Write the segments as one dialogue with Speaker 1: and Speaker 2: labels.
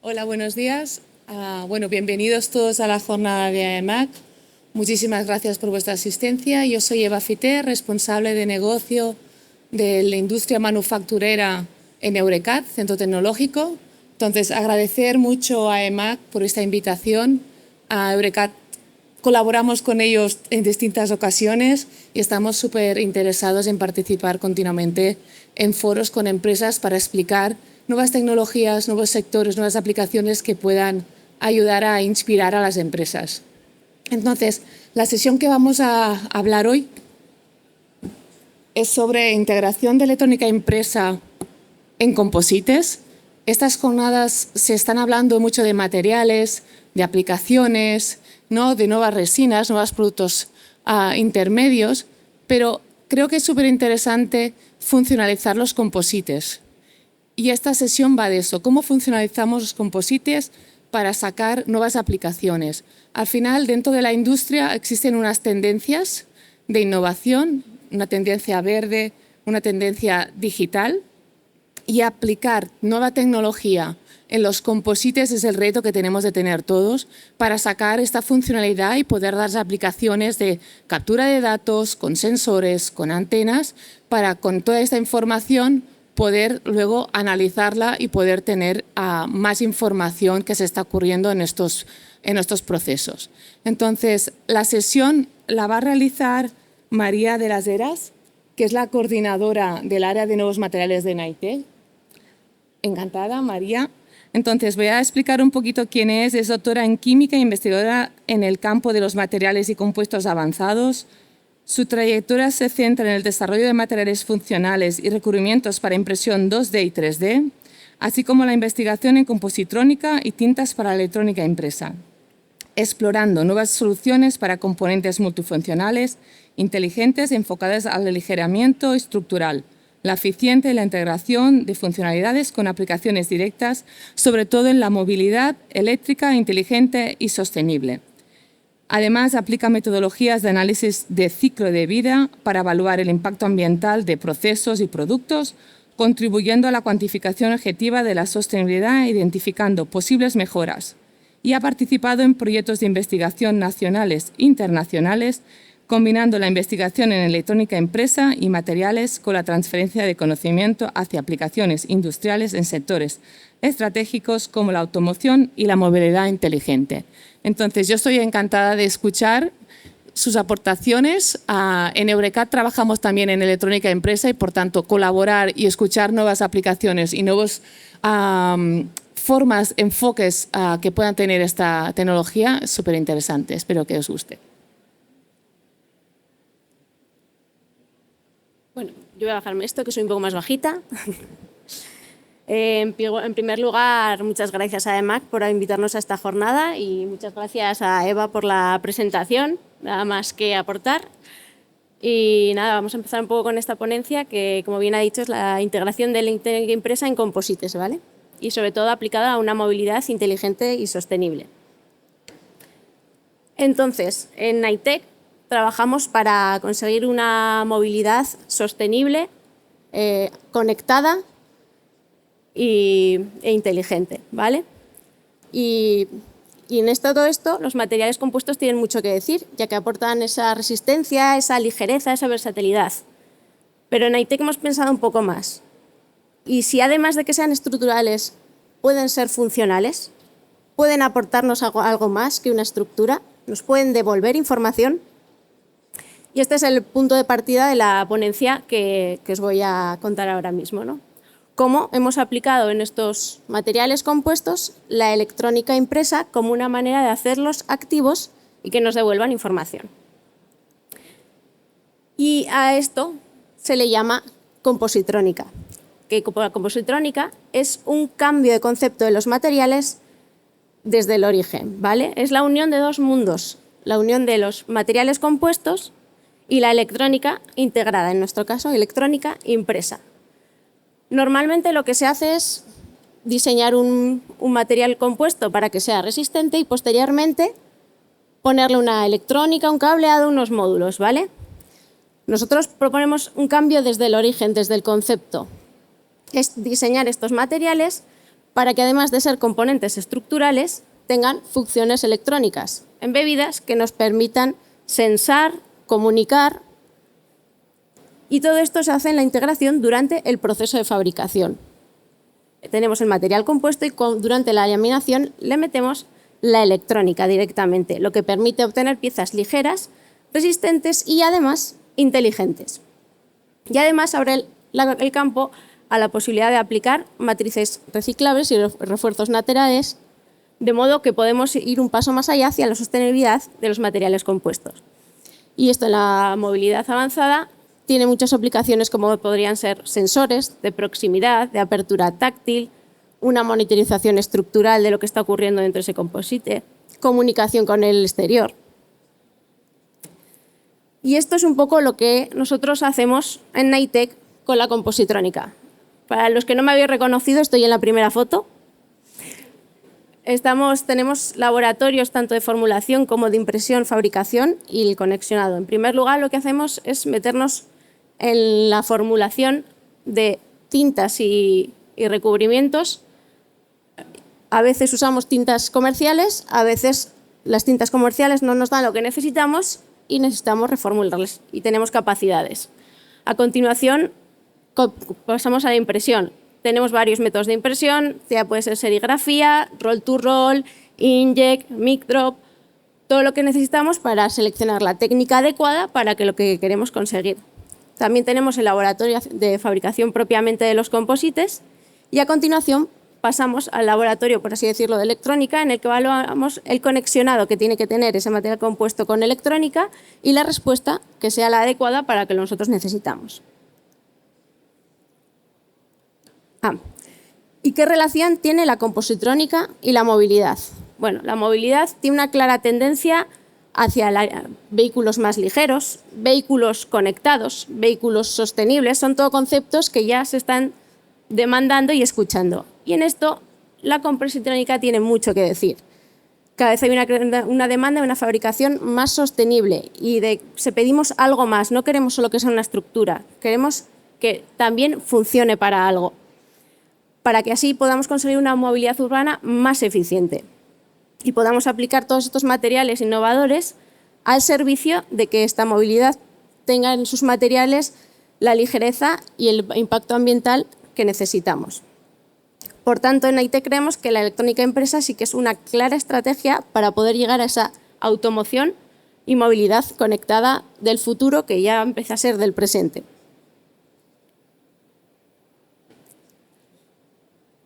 Speaker 1: Hola, buenos días. Bueno, bienvenidos todos a la jornada de AEMAC. Muchísimas gracias por vuestra asistencia. Yo soy Eva Fité, responsable de negocio de la industria manufacturera en Eurecat, Centro Tecnológico. Entonces, agradecer mucho a AEMAC por esta invitación. A Eurecat colaboramos con ellos en distintas ocasiones y estamos súper interesados en participar continuamente en foros con empresas para explicar nuevas tecnologías, nuevos sectores, nuevas aplicaciones que puedan ayudar a inspirar a las empresas. Entonces, la sesión que vamos a hablar hoy es sobre integración de electrónica impresa en composites. Estas jornadas se están hablando mucho de materiales, de aplicaciones, ¿no? De nuevas resinas, nuevos productos intermedios, pero creo que es súper interesante funcionalizar los composites. Y esta sesión va de eso, cómo funcionalizamos los composites para sacar nuevas aplicaciones. Al final, dentro de la industria existen unas tendencias de innovación, una tendencia verde, una tendencia digital, y aplicar nueva tecnología en los composites es el reto que tenemos de tener todos para sacar esta funcionalidad y poder dar aplicaciones de captura de datos con sensores, con antenas, para con toda esta información poder luego analizarla y poder tener más información que se está ocurriendo en estos procesos. Entonces, la sesión la va a realizar María de las Heras, que es la coordinadora del área de nuevos materiales de NAITEC. Encantada, María. Entonces, voy a explicar un poquito quién es. Es doctora en química e investigadora en el campo de los materiales y compuestos avanzados. Su trayectoria se centra en el desarrollo de materiales funcionales y recubrimientos para impresión 2D y 3D, así como la investigación en compositrónica y tintas para electrónica impresa, explorando nuevas soluciones para componentes multifuncionales, inteligentes, enfocadas al aligeramiento estructural, la eficiencia y la integración de funcionalidades con aplicaciones directas, sobre todo en la movilidad eléctrica, inteligente y sostenible. Además, aplica metodologías de análisis de ciclo de vida para evaluar el impacto ambiental de procesos y productos, contribuyendo a la cuantificación objetiva de la sostenibilidad, identificando posibles mejoras. Y ha participado en proyectos de investigación nacionales e internacionales, combinando la investigación en electrónica impresa y materiales con la transferencia de conocimiento hacia aplicaciones industriales en sectores estratégicos como la automoción y la movilidad inteligente. Entonces, yo estoy encantada de escuchar sus aportaciones. En Eurecat trabajamos también en electrónica impresa y, por tanto, colaborar y escuchar nuevas aplicaciones y nuevas formas, enfoques que puedan tener esta tecnología es súper interesante. Espero que os guste.
Speaker 2: Bueno, yo voy a bajarme esto, que soy un poco más bajita. En primer lugar, muchas gracias a AEMAC por invitarnos a esta jornada y muchas gracias a Eva por la presentación, nada más que aportar. Y nada, vamos a empezar un poco con esta ponencia que, como bien ha dicho, es la integración de la electrónica impresa en composites, ¿vale? Y sobre todo aplicada a una movilidad inteligente y sostenible. Entonces, en NAITEC trabajamos para conseguir una movilidad sostenible, conectada e inteligente, ¿vale? Y en todo esto, los materiales compuestos tienen mucho que decir, ya que aportan esa resistencia, esa ligereza, esa versatilidad. Pero en NAITEC hemos pensado un poco más. Y si además de que sean estructurales, pueden ser funcionales, pueden aportarnos algo más que una estructura, nos pueden devolver información. Y este es el punto de partida de la ponencia que os voy a contar ahora mismo, ¿no? Cómo hemos aplicado en estos materiales compuestos la electrónica impresa como una manera de hacerlos activos y que nos devuelvan información. Y a esto se le llama compositrónica, que la compositrónica es un cambio de concepto de los materiales desde el origen, ¿vale? Es la unión de dos mundos, la unión de los materiales compuestos y la electrónica integrada, en nuestro caso, electrónica impresa. Normalmente lo que se hace es diseñar un material compuesto para que sea resistente y posteriormente ponerle una electrónica, un cableado, unos módulos, ¿vale? Nosotros proponemos un cambio desde el origen, desde el concepto. Es diseñar estos materiales para que además de ser componentes estructurales, tengan funciones electrónicas embebidas que nos permitan sensar, comunicar, y todo esto se hace en la integración durante el proceso de fabricación. Tenemos el material compuesto y durante la laminación le metemos la electrónica directamente, lo que permite obtener piezas ligeras, resistentes y además inteligentes. Y además abre el campo a la posibilidad de aplicar matrices reciclables y refuerzos laterales, de modo que podemos ir un paso más allá hacia la sostenibilidad de los materiales compuestos. Y esto en la movilidad avanzada tiene muchas aplicaciones, como podrían ser sensores de proximidad, de apertura táctil, una monitorización estructural de lo que está ocurriendo dentro de ese composite, comunicación con el exterior. Y esto es un poco lo que nosotros hacemos en Knightec con la compositrónica. Para los que no me habéis reconocido, estoy en la primera foto. Tenemos laboratorios tanto de formulación como de impresión, fabricación y el conexionado. En primer lugar, lo que hacemos es meternos en la formulación de tintas y recubrimientos. A veces usamos tintas comerciales, a veces las tintas comerciales no nos dan lo que necesitamos y necesitamos reformularlas y tenemos capacidades. A continuación, pasamos a la impresión. Tenemos varios métodos de impresión, ya puede ser serigrafía, roll to roll, inkjet, mic drop, todo lo que necesitamos para seleccionar la técnica adecuada para lo que queremos conseguir. También tenemos el laboratorio de fabricación propiamente de los composites y a continuación pasamos al laboratorio, por así decirlo, de electrónica, en el que evaluamos el conexionado que tiene que tener ese material compuesto con electrónica y la respuesta que sea la adecuada para lo que nosotros necesitamos. ¿Y qué relación tiene la compositrónica y la movilidad? Bueno, la movilidad tiene una clara tendencia hacia vehículos más ligeros, vehículos conectados, vehículos sostenibles. Son todos conceptos que ya se están demandando y escuchando. Y en esto la compositrónica tiene mucho que decir. Cada vez hay una demanda de una fabricación más sostenible y pedimos algo más. No queremos solo que sea una estructura, queremos que también funcione para algo, para que así podamos conseguir una movilidad urbana más eficiente y podamos aplicar todos estos materiales innovadores al servicio de que esta movilidad tenga en sus materiales la ligereza y el impacto ambiental que necesitamos. Por tanto, en Knightec creemos que la electrónica impresa sí que es una clara estrategia para poder llegar a esa automoción y movilidad conectada del futuro que ya empieza a ser del presente.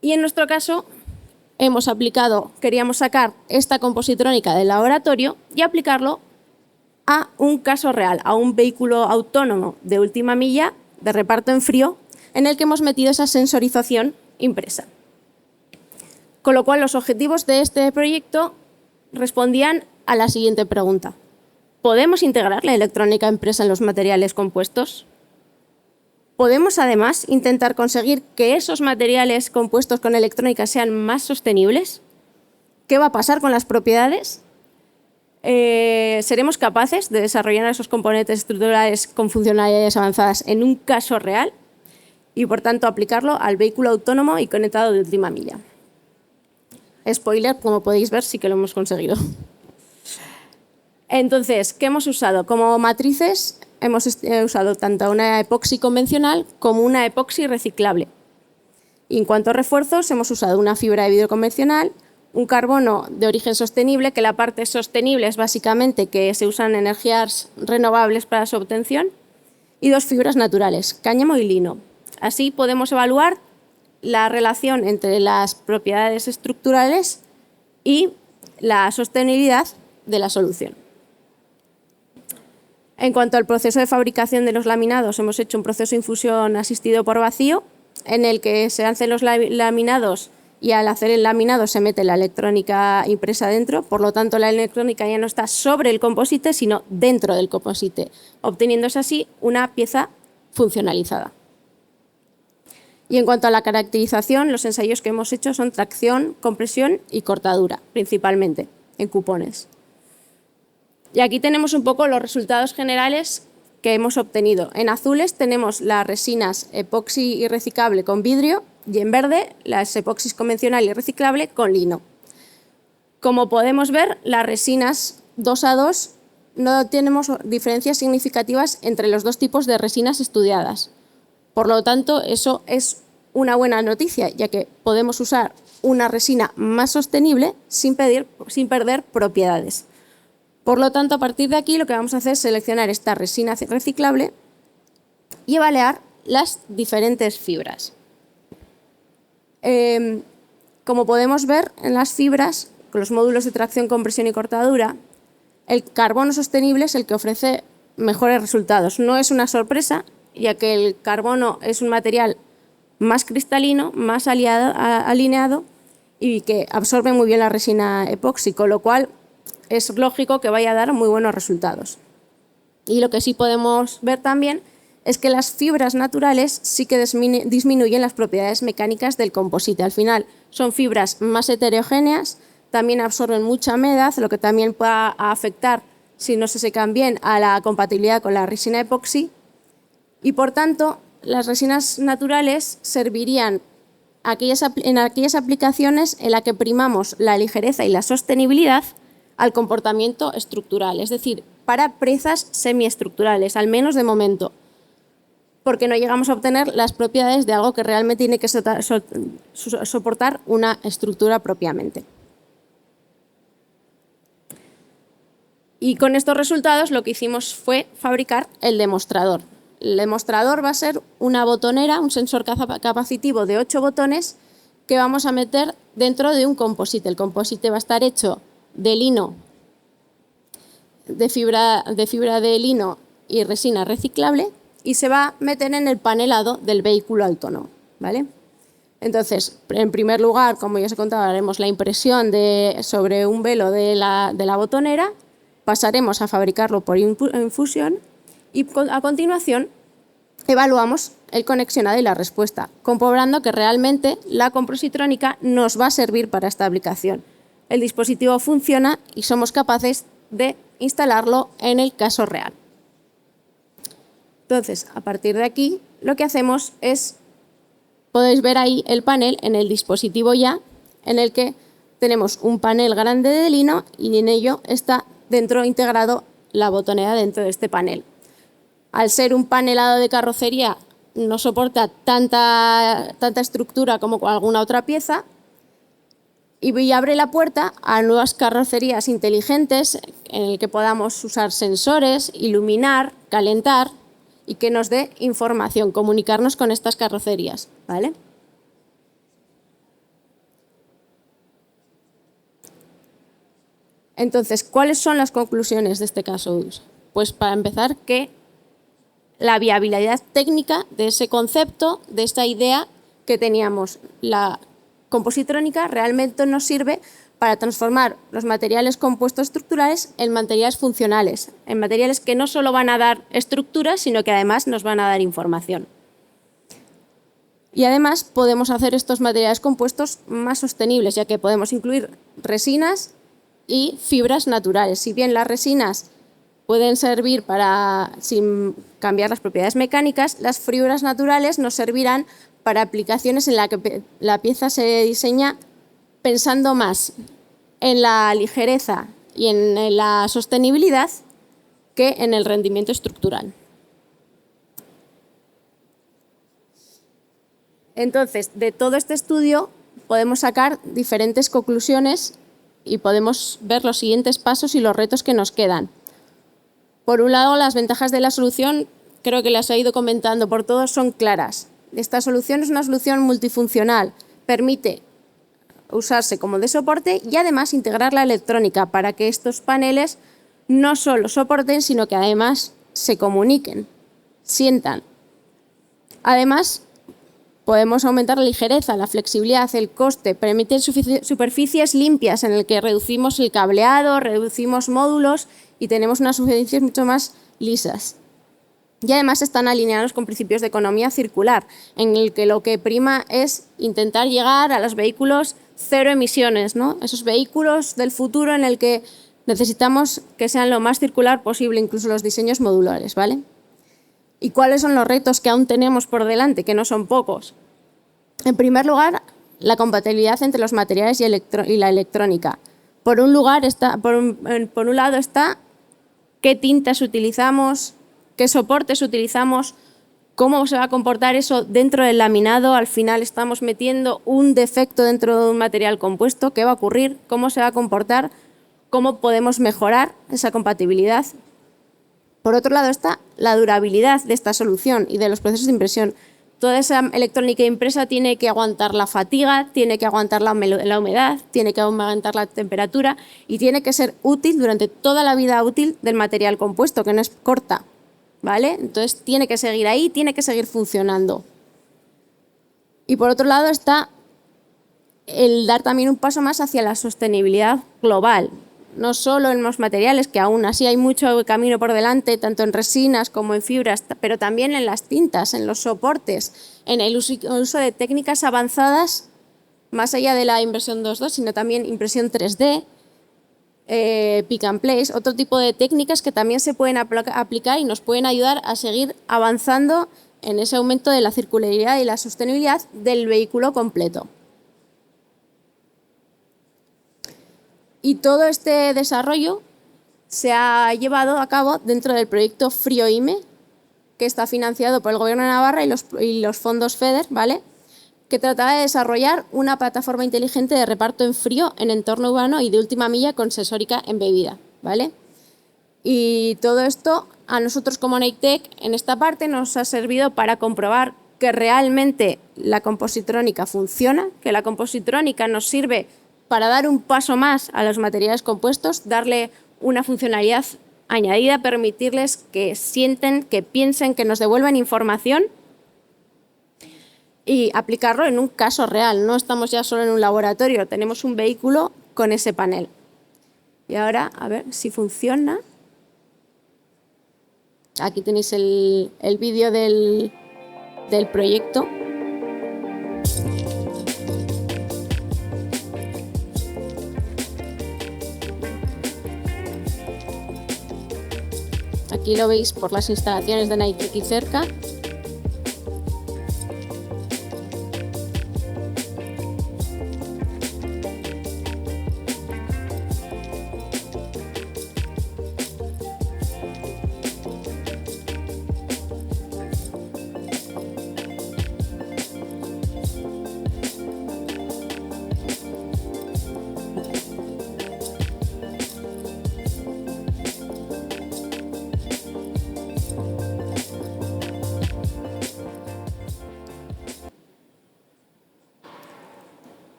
Speaker 2: Y en nuestro caso, queríamos sacar esta compositrónica del laboratorio y aplicarlo a un caso real, a un vehículo autónomo de última milla, de reparto en frío, en el que hemos metido esa sensorización impresa. Con lo cual, los objetivos de este proyecto respondían a la siguiente pregunta. ¿Podemos integrar la electrónica impresa en los materiales compuestos? ¿Podemos además intentar conseguir que esos materiales compuestos con electrónica sean más sostenibles? ¿Qué va a pasar con las propiedades? ¿Seremos capaces de desarrollar esos componentes estructurales con funcionalidades avanzadas en un caso real? Y, por tanto, aplicarlo al vehículo autónomo y conectado de última milla. Spoiler, como podéis ver, sí que lo hemos conseguido. Entonces, ¿qué hemos usado? Como matrices hemos usado tanto una epoxi convencional como una epoxi reciclable. Y en cuanto a refuerzos, hemos usado una fibra de vidrio convencional, un carbono de origen sostenible, que la parte sostenible es básicamente que se usan energías renovables para su obtención, y dos fibras naturales, cáñamo y lino. Así podemos evaluar la relación entre las propiedades estructurales y la sostenibilidad de la solución. En cuanto al proceso de fabricación de los laminados, hemos hecho un proceso de infusión asistido por vacío, en el que se hacen los laminados y al hacer el laminado se mete la electrónica impresa dentro. Por lo tanto, la electrónica ya no está sobre el composite, sino dentro del composite, obteniéndose así una pieza funcionalizada. Y en cuanto a la caracterización, los ensayos que hemos hecho son tracción, compresión y cortadura, principalmente, en cupones. Y aquí tenemos un poco los resultados generales que hemos obtenido. En azules tenemos las resinas epoxi y reciclable con vidrio y en verde las epoxis convencional y reciclable con lino. Como podemos ver, las resinas 2A2 no tenemos diferencias significativas entre los dos tipos de resinas estudiadas. Por lo tanto, eso es una buena noticia, ya que podemos usar una resina más sostenible sin perder propiedades. Por lo tanto, a partir de aquí lo que vamos a hacer es seleccionar esta resina reciclable y evaluar las diferentes fibras. Como podemos ver en las fibras, con los módulos de tracción, compresión y cortadura, el carbono sostenible es el que ofrece mejores resultados. No es una sorpresa, ya que el carbono es un material más cristalino, más alineado y que absorbe muy bien la resina epoxi, con lo cual es lógico que vaya a dar muy buenos resultados. Y lo que sí podemos ver también es que las fibras naturales sí que disminuyen las propiedades mecánicas del composite. Al final son fibras más heterogéneas, también absorben mucha humedad, lo que también puede afectar, si no se secan bien, a la compatibilidad con la resina epoxi. Y por tanto, las resinas naturales servirían en aquellas aplicaciones en las que primamos la ligereza y la sostenibilidad al comportamiento estructural, es decir, para piezas semiestructurales, al menos de momento, porque no llegamos a obtener las propiedades de algo que realmente tiene que soportar una estructura propiamente. Y con estos resultados lo que hicimos fue fabricar el demostrador. El demostrador va a ser una botonera, un sensor capacitivo de 8 botones que vamos a meter dentro de un composite. El composite va a estar hecho de lino, de fibra de lino y resina reciclable, y se va a meter en el panelado del vehículo autónomo, ¿vale? Entonces, en primer lugar, como ya os he contado, haremos la impresión sobre un velo de la botonera, pasaremos a fabricarlo por infusión y a continuación evaluamos el conexionado y la respuesta, comprobando que realmente la compositrónica nos va a servir para esta aplicación. El dispositivo funciona y somos capaces de instalarlo en el caso real. Entonces, a partir de aquí, lo que hacemos es, podéis ver ahí el panel en el dispositivo ya, en el que tenemos un panel grande de lino y en ello está dentro integrado la botonera dentro de este panel. Al ser un panelado de carrocería, no soporta tanta estructura como alguna otra pieza y abre la puerta a nuevas carrocerías inteligentes en el que podamos usar sensores, iluminar, calentar y que nos dé información, comunicarnos con estas carrocerías, ¿vale? Entonces, ¿cuáles son las conclusiones de este caso? Pues para empezar, que la viabilidad técnica de ese concepto, de esta idea que teníamos, la compositrónica realmente nos sirve para transformar los materiales compuestos estructurales en materiales funcionales, en materiales que no solo van a dar estructuras, sino que además nos van a dar información. Y además podemos hacer estos materiales compuestos más sostenibles, ya que podemos incluir resinas y fibras naturales. Si bien las resinas pueden servir sin cambiar las propiedades mecánicas, las fibras naturales nos servirán para aplicaciones en las que la pieza se diseña pensando más en la ligereza y en la sostenibilidad que en el rendimiento estructural. Entonces, de todo este estudio podemos sacar diferentes conclusiones y podemos ver los siguientes pasos y los retos que nos quedan. Por un lado, las ventajas de la solución, creo que las he ido comentando por todos, son claras. Esta solución es una solución multifuncional, permite usarse como de soporte y además integrar la electrónica para que estos paneles no solo soporten, sino que además se comuniquen, sientan. Además, podemos aumentar la ligereza, la flexibilidad, el coste, permiten superficies limpias en las que reducimos el cableado, reducimos módulos y tenemos unas superficies mucho más lisas. Y además están alineados con principios de economía circular, en el que lo que prima es intentar llegar a los vehículos cero emisiones, ¿no? Esos vehículos del futuro en el que necesitamos que sean lo más circular posible, incluso los diseños modulares, ¿vale? ¿Y cuáles son los retos que aún tenemos por delante, que no son pocos? En primer lugar, la compatibilidad entre los materiales y la electrónica. Por un lado está qué tintas utilizamos, qué soportes utilizamos, cómo se va a comportar eso dentro del laminado. Al final estamos metiendo un defecto dentro de un material compuesto. ¿Qué va a ocurrir? ¿Cómo se va a comportar? ¿Cómo podemos mejorar esa compatibilidad? Por otro lado está la durabilidad de esta solución y de los procesos de impresión. Toda esa electrónica impresa tiene que aguantar la fatiga, tiene que aguantar la humedad, tiene que aguantar la temperatura y tiene que ser útil durante toda la vida útil del material compuesto, que no es corta, ¿vale? Entonces tiene que seguir ahí, tiene que seguir funcionando. Y por otro lado está el dar también un paso más hacia la sostenibilidad global. No solo en los materiales, que aún así hay mucho camino por delante, tanto en resinas como en fibras, pero también en las tintas, en los soportes, en el uso de técnicas avanzadas, más allá de la impresión 2D, sino también impresión 3D, pick and place, otro tipo de técnicas que también se pueden aplicar y nos pueden ayudar a seguir avanzando en ese aumento de la circularidad y la sostenibilidad del vehículo completo. Y todo este desarrollo se ha llevado a cabo dentro del proyecto FRIOIME, que está financiado por el Gobierno de Navarra y los fondos FEDER, ¿vale? Que trataba de desarrollar una plataforma inteligente de reparto en frío en entorno urbano y de última milla con sensórica embebida, ¿vale? Y todo esto a nosotros como Naitec en esta parte nos ha servido para comprobar que realmente la compositrónica funciona, que la compositrónica nos sirve para dar un paso más a los materiales compuestos, darle una funcionalidad añadida, permitirles que sienten, que piensen, que nos devuelvan información y aplicarlo en un caso real. No estamos ya solo en un laboratorio, tenemos un vehículo con ese panel. Y ahora, a ver si funciona. Aquí tenéis el vídeo del proyecto. Aquí lo veis por las instalaciones de Naitec y cerca.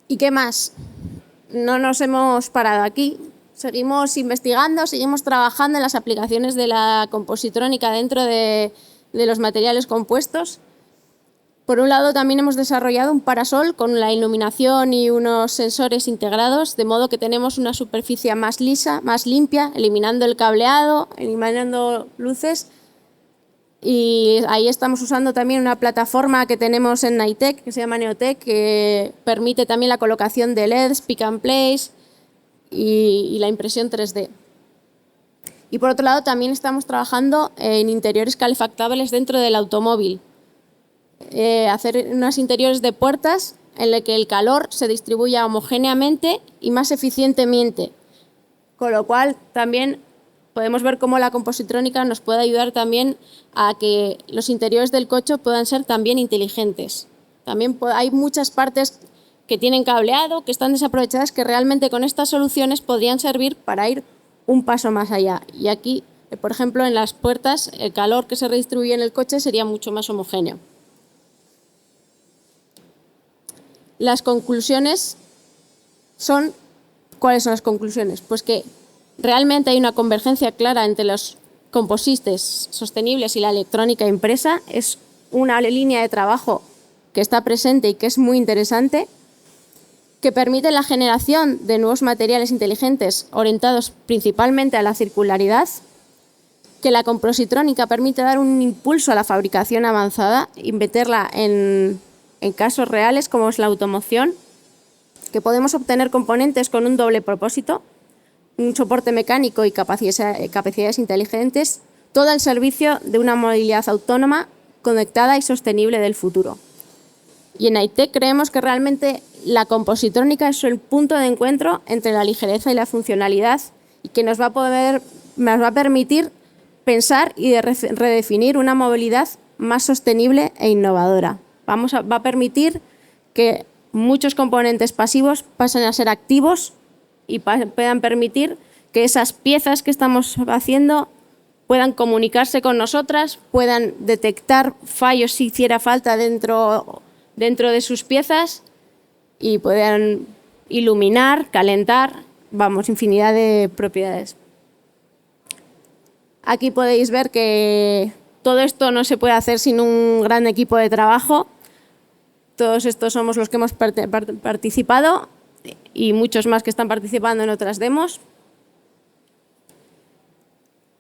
Speaker 2: ¿Y qué más? No nos hemos parado aquí. Seguimos investigando, seguimos trabajando en las aplicaciones de la compositrónica dentro de los materiales compuestos. Por un lado, también hemos desarrollado un parasol con la iluminación y unos sensores integrados, de modo que tenemos una superficie más lisa, más limpia, eliminando el cableado, eliminando luces. Y ahí estamos usando también una plataforma que tenemos en Naitec, que se llama Neotec, que permite también la colocación de LEDs, pick and place y la impresión 3D. Y por otro lado, también estamos trabajando en interiores calefactables dentro del automóvil. Hacer unos interiores de puertas en los que el calor se distribuya homogéneamente y más eficientemente. Con lo cual, también podemos ver cómo la compositrónica nos puede ayudar también a que los interiores del coche puedan ser también inteligentes. También hay muchas partes que tienen cableado, que están desaprovechadas, que realmente con estas soluciones podrían servir para ir un paso más allá. Y aquí, por ejemplo, en las puertas, el calor que se redistribuye en el coche sería mucho más homogéneo. Las conclusiones son... ¿Cuáles son las conclusiones? Pues que realmente hay una convergencia clara entre los composites sostenibles y la electrónica impresa. Es una línea de trabajo que está presente y que es muy interesante, que permite la generación de nuevos materiales inteligentes orientados principalmente a la circularidad, que la compositrónica permite dar un impulso a la fabricación avanzada y meterla en casos reales como es la automoción, que podemos obtener componentes con un doble propósito, un soporte mecánico y capacidades inteligentes, todo al servicio de una movilidad autónoma, conectada y sostenible del futuro. Y en Naitec creemos que realmente la compositrónica es el punto de encuentro entre la ligereza y la funcionalidad y que nos va a permitir pensar y redefinir una movilidad más sostenible e innovadora. Va a permitir que muchos componentes pasivos pasen a ser activos y puedan permitir que esas piezas que estamos haciendo puedan comunicarse con nosotras, puedan detectar fallos si hiciera falta dentro de sus piezas y puedan iluminar, calentar, infinidad de propiedades. Aquí podéis ver que todo esto no se puede hacer sin un gran equipo de trabajo. Todos estos somos los que hemos participado y muchos más que están participando en otras demos.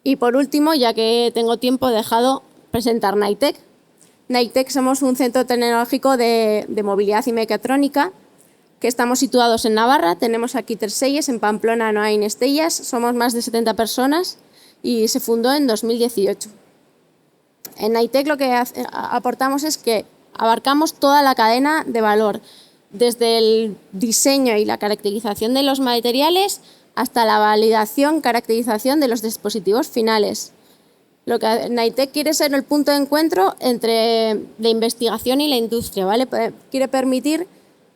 Speaker 2: Y por último, ya que tengo tiempo, he dejado presentar Naitec. Naitec somos un centro tecnológico de movilidad y mecatrónica que estamos situados en Navarra. Tenemos aquí 3 sedes, en Pamplona no hay en Estelles, somos más de 70 personas y se fundó en 2018. En Naitec lo que aportamos es que abarcamos toda la cadena de valor, desde el diseño y la caracterización de los materiales hasta la validación, caracterización de los dispositivos finales. Lo que Naitec quiere ser el punto de encuentro entre la investigación y la industria, ¿vale? Quiere permitir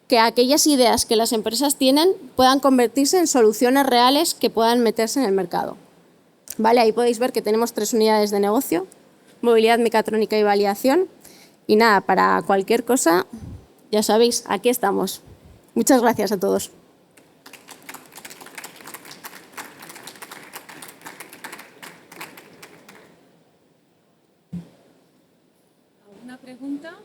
Speaker 2: que aquellas ideas que las empresas tienen puedan convertirse en soluciones reales que puedan meterse en el mercado. ¿Vale? Ahí podéis ver que tenemos 3 unidades de negocio: movilidad, mecatrónica y validación. Y nada, para cualquier cosa, ya sabéis, aquí estamos. Muchas gracias a todos.
Speaker 1: ¿Alguna pregunta?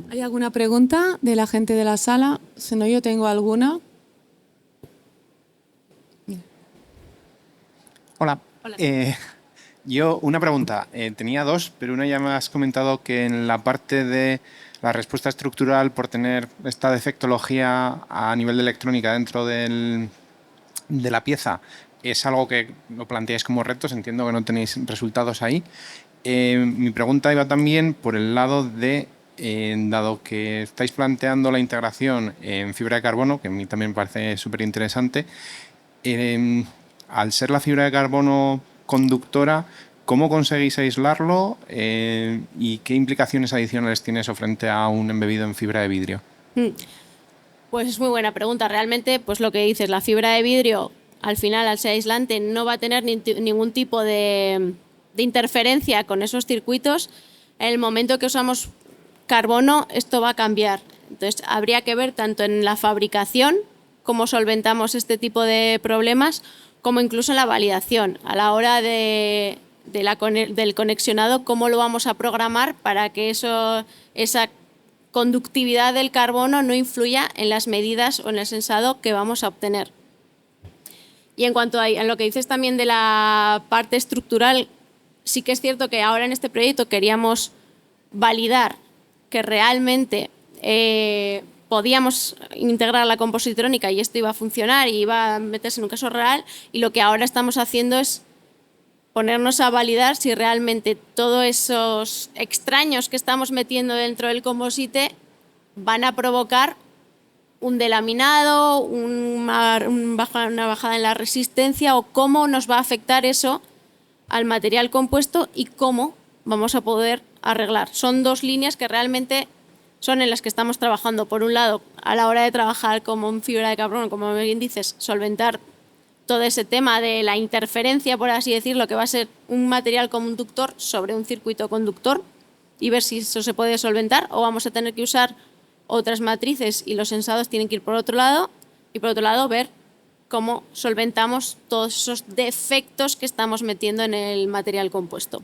Speaker 1: ¿Hay alguna pregunta de la gente de la sala? Si no, yo tengo alguna.
Speaker 3: Hola.
Speaker 1: Hola.
Speaker 3: Yo una pregunta. Tenía 2, pero una ya me has comentado que en la parte de la respuesta estructural, por tener esta defectología a nivel de electrónica dentro de la pieza, es algo que lo planteáis como retos. Entiendo que no tenéis resultados ahí. Mi pregunta iba también por el lado de, dado que estáis planteando la integración en fibra de carbono, que a mí también me parece súper interesante, al ser la fibra de carbono conductora, ¿cómo conseguís aislarlo y qué implicaciones adicionales tiene eso frente a un embebido en fibra de vidrio?
Speaker 2: Pues es muy buena pregunta. Realmente, pues lo que dices, la fibra de vidrio, al final, al ser aislante, no va a tener ningún tipo de interferencia con esos circuitos. En el momento que usamos carbono, esto va a cambiar. Entonces, habría que ver tanto en la fabricación, cómo solventamos este tipo de problemas, como incluso en la validación. A la hora del conexionado, cómo lo vamos a programar para que esa conductividad del carbono no influya en las medidas o en el sensado que vamos a obtener. Y en cuanto a lo que dices también de la parte estructural, sí que es cierto que ahora en este proyecto queríamos validar que realmente podíamos integrar la compositrónica y esto iba a funcionar y iba a meterse en un caso real, y lo que ahora estamos haciendo es ponernos a validar si realmente todos esos extraños que estamos metiendo dentro del composite van a provocar un delaminado, una bajada en la resistencia, o cómo nos va a afectar eso al material compuesto y cómo vamos a poder arreglar. Son 2 líneas que realmente son en las que estamos trabajando. Por un lado, a la hora de trabajar como en fibra de carbono, como bien dices, solventar todo ese tema de la interferencia, por así decirlo, que va a ser un material conductor sobre un circuito conductor, y ver si eso se puede solventar, o vamos a tener que usar otras matrices y los sensados tienen que ir por otro lado, y por otro lado ver cómo solventamos todos esos defectos que estamos metiendo en el material compuesto.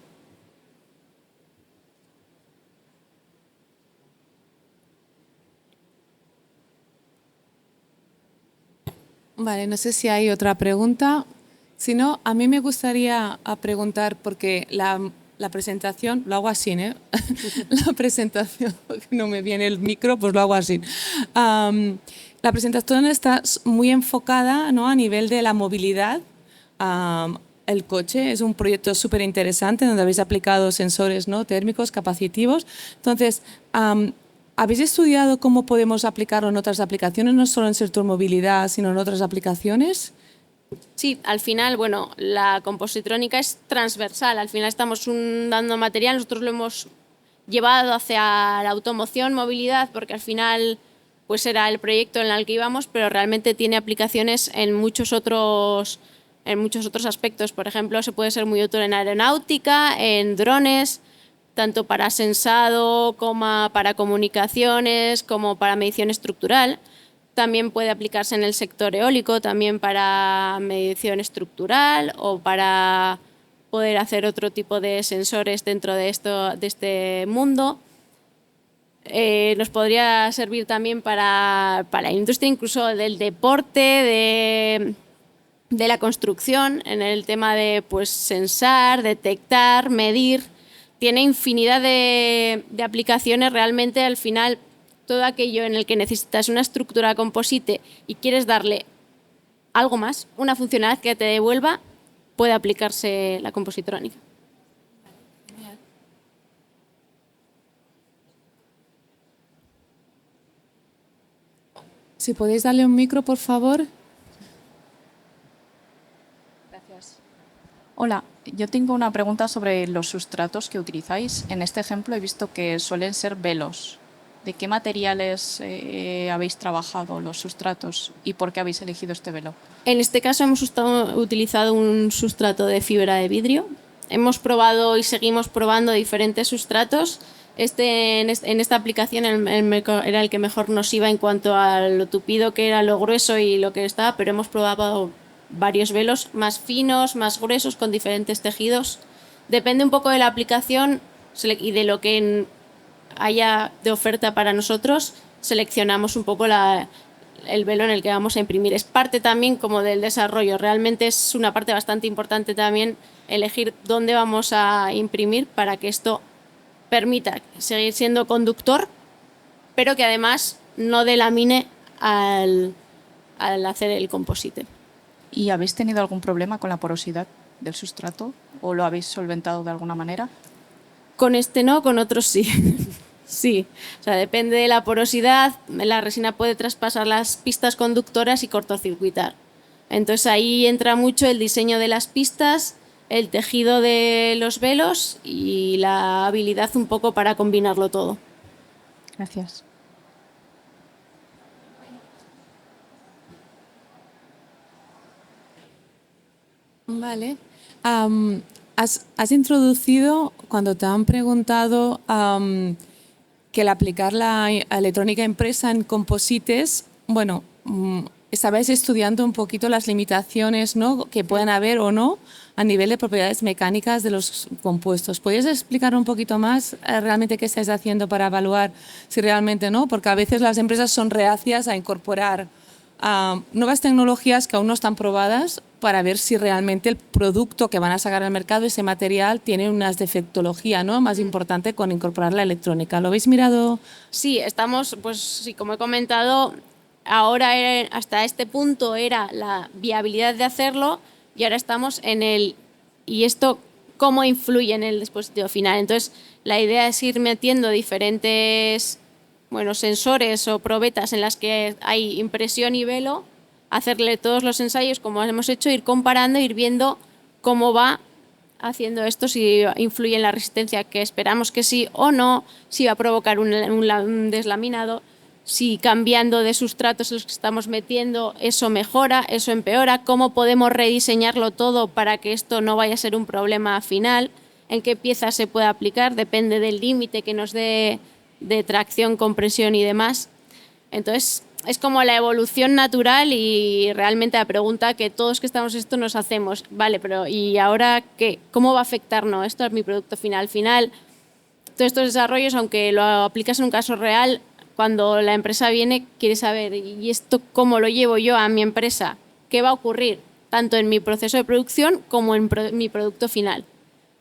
Speaker 1: Vale, no sé si hay otra pregunta. Si no, a mí me gustaría preguntar, porque la presentación, lo hago así, ¿eh? La presentación, porque no me viene el micro, pues lo hago así. La presentación está muy enfocada, ¿no?, a nivel de la movilidad, el coche. Es un proyecto súper interesante donde habéis aplicado sensores, ¿no?, térmicos, capacitivos. Entonces, ¿habéis estudiado cómo podemos aplicarlo en otras aplicaciones, no solo en el sector movilidad, sino en otras aplicaciones?
Speaker 2: Sí, al final, bueno, la compositrónica es transversal. Al final estamos dando material, nosotros lo hemos llevado hacia la automoción, movilidad, porque al final pues era el proyecto en el que íbamos, pero realmente tiene aplicaciones en muchos otros aspectos. Por ejemplo, se puede ser muy útil en aeronáutica, en drones, tanto para sensado como para comunicaciones, como para medición estructural. También puede aplicarse en el sector eólico, también para medición estructural o para poder hacer otro tipo de sensores dentro de este mundo. Nos podría servir también para la industria, incluso del deporte, de la construcción, en el tema de pues, sensar, detectar, medir. Tiene infinidad de aplicaciones. Realmente, al final, todo aquello en el que necesitas una estructura composite y quieres darle algo más, una funcionalidad que te devuelva, puede aplicarse la compositrónica.
Speaker 1: Si podéis darle un micro, por favor.
Speaker 4: Gracias. Hola, yo tengo una pregunta sobre los sustratos que utilizáis. En este ejemplo he visto que suelen ser velos. ¿De qué materiales habéis trabajado los sustratos y por qué habéis elegido este velo?
Speaker 2: En este caso hemos utilizado un sustrato de fibra de vidrio. Hemos probado y seguimos probando diferentes sustratos. En esta aplicación era el que mejor nos iba en cuanto a lo tupido que era, lo grueso y lo que estaba, pero hemos probado varios velos más finos, más gruesos, con diferentes tejidos. Depende un poco de la aplicación y de lo que haya de oferta para nosotros, seleccionamos un poco el velo en el que vamos a imprimir. Es parte también como del desarrollo. Realmente es una parte bastante importante también elegir dónde vamos a imprimir para que esto permita seguir siendo conductor, pero que además no delamine al hacer el composite.
Speaker 4: ¿Y habéis tenido algún problema con la porosidad del sustrato o lo habéis solventado de alguna manera?
Speaker 2: Con este no, con otros sí. Sí, o sea, depende de la porosidad, la resina puede traspasar las pistas conductoras y cortocircuitar. Entonces ahí entra mucho el diseño de las pistas, el tejido de los velos y la habilidad un poco para combinarlo todo.
Speaker 4: Gracias.
Speaker 1: Vale. Has introducido, cuando te han preguntado que el aplicar la electrónica impresa en composites, bueno, estabais estudiando un poquito las limitaciones, ¿no?, que pueden haber o no a nivel de propiedades mecánicas de los compuestos. ¿Podrías explicar un poquito más realmente qué estáis haciendo para evaluar si realmente no? Porque a veces las empresas son reacias a incorporar nuevas tecnologías que aún no están probadas para ver si realmente el producto que van a sacar al mercado, ese material, tiene una defectología, ¿no?, más importante con incorporar la electrónica. ¿Lo habéis mirado?
Speaker 2: Sí, estamos, pues sí, como he comentado, ahora hasta este punto era la viabilidad de hacerlo y ahora estamos en ¿y esto cómo influye en el dispositivo final? Entonces, la idea es ir metiendo diferentes sensores o probetas en las que hay impresión y velo, hacerle todos los ensayos como hemos hecho, ir comparando, ir viendo cómo va haciendo esto, si influye en la resistencia, que esperamos que sí o no, si va a provocar un deslaminado, si cambiando de sustratos los que estamos metiendo eso mejora, eso empeora, cómo podemos rediseñarlo todo para que esto no vaya a ser un problema final, en qué piezas se puede aplicar, depende del límite que nos dé de tracción, compresión y demás. Entonces, es como la evolución natural y realmente la pregunta que todos que estamos en esto nos hacemos, vale, pero ¿y ahora qué? ¿Cómo va a afectarnos esto a mi producto final? Al final, todos estos desarrollos, aunque lo aplicas en un caso real, cuando la empresa viene, quiere saber, ¿y esto cómo lo llevo yo a mi empresa? ¿Qué va a ocurrir? Tanto en mi proceso de producción como en mi producto final.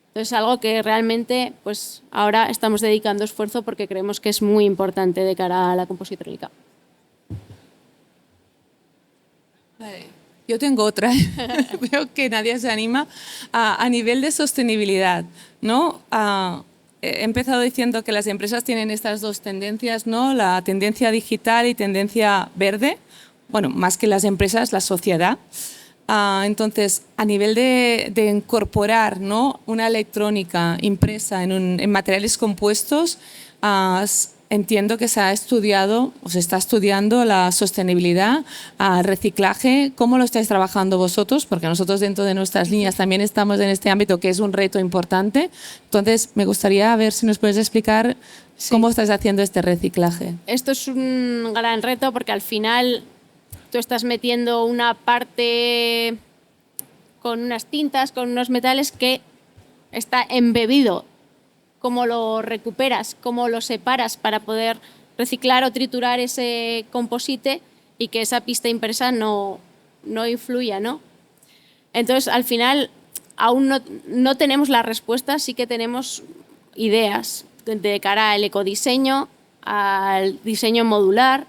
Speaker 2: Entonces, algo que realmente pues ahora estamos dedicando esfuerzo porque creemos que es muy importante de cara a la compositrónica.
Speaker 1: Vale. Yo tengo otra. Veo que nadie se anima. A nivel de sostenibilidad, ¿no? He empezado diciendo que las empresas tienen estas dos tendencias, ¿no? La tendencia digital y tendencia verde. Bueno, más que las empresas, la sociedad. Entonces, a nivel de incorporar, ¿no?, una electrónica impresa en materiales compuestos, entiendo que se ha estudiado o se está estudiando la sostenibilidad, reciclaje. ¿Cómo lo estáis trabajando vosotros? Porque nosotros dentro de nuestras líneas también estamos en este ámbito, que es un reto importante. Entonces, me gustaría ver si nos puedes explicar cómo estáis haciendo este reciclaje.
Speaker 2: Esto es un gran reto porque al final tú estás metiendo una parte con unas tintas, con unos metales que está embebido. ¿Cómo lo recuperas? ¿Cómo lo separas para poder reciclar o triturar ese composite y que esa pista impresa no influya, ¿no? Entonces, al final, aún no tenemos la respuesta, sí que tenemos ideas de cara al ecodiseño, al diseño modular,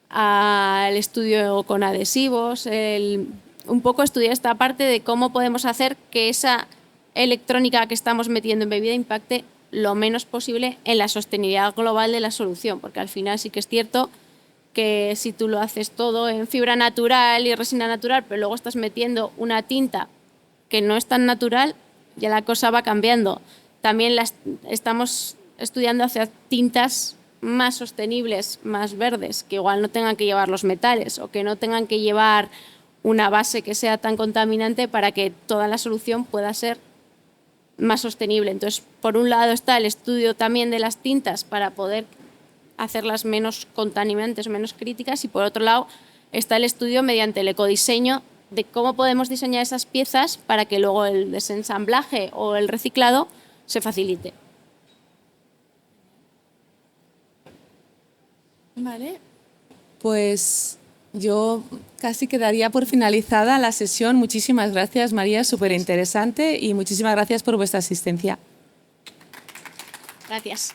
Speaker 2: al estudio con adhesivos, un poco estudiar esta parte de cómo podemos hacer que esa electrónica que estamos metiendo en bebida impacte lo menos posible en la sostenibilidad global de la solución, porque al final sí que es cierto que si tú lo haces todo en fibra natural y resina natural, pero luego estás metiendo una tinta que no es tan natural, ya la cosa va cambiando. También estamos estudiando hacer tintas más sostenibles, más verdes, que igual no tengan que llevar los metales o que no tengan que llevar una base que sea tan contaminante para que toda la solución pueda ser más sostenible. Entonces, por un lado está el estudio también de las tintas para poder hacerlas menos contaminantes, menos críticas, y por otro lado está el estudio mediante el ecodiseño de cómo podemos diseñar esas piezas para que luego el desensamblaje o el reciclado se facilite.
Speaker 1: Vale, pues yo casi quedaría por finalizada la sesión. Muchísimas gracias, María, súper interesante, y muchísimas gracias por vuestra asistencia.
Speaker 2: Gracias.